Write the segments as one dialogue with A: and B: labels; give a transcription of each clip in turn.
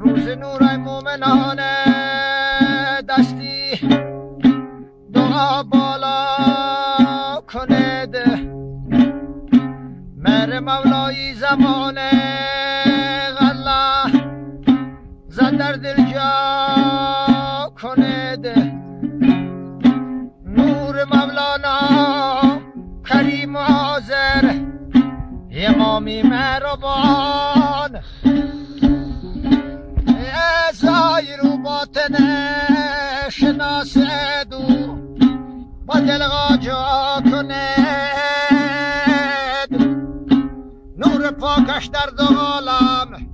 A: روز نور مومنان دستی دعا بالا کنید مهر مولایی زمان غله زن در دل جا کنید نور مولانا کریم و حاضر امامی مهربان ظاهر و باطن شناس دو با دل جا کنید نور پاکش در دو عالم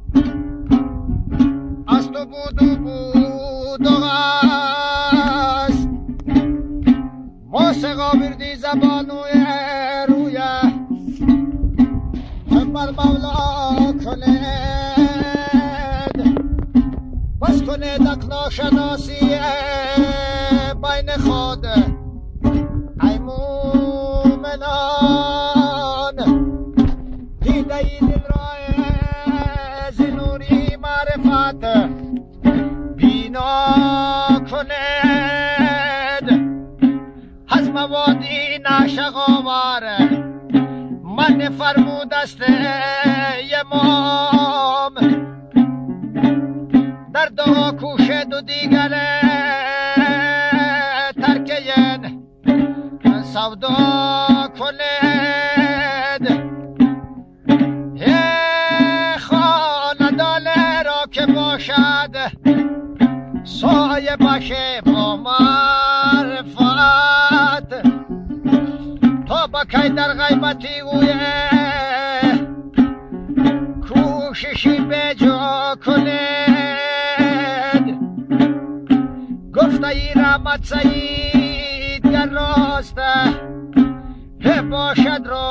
A: از تو بود و بود و هست موسیقا بردی زبانوی رویه بر مولا کنید بس کنید اقنا شناسی بین خود ای مومنان دیده ای دل را از نوری معرفت بینا کنید از موادی نشقاور من فرمود است امام در دعا کوشد و دیگر ترکین سودا کنید خاندان را که باشد سایه باشه با معرفت تا با کی در غیبتی اویه کوششی به جا کنید گفته ای رحمت سعید گر راسته باشد را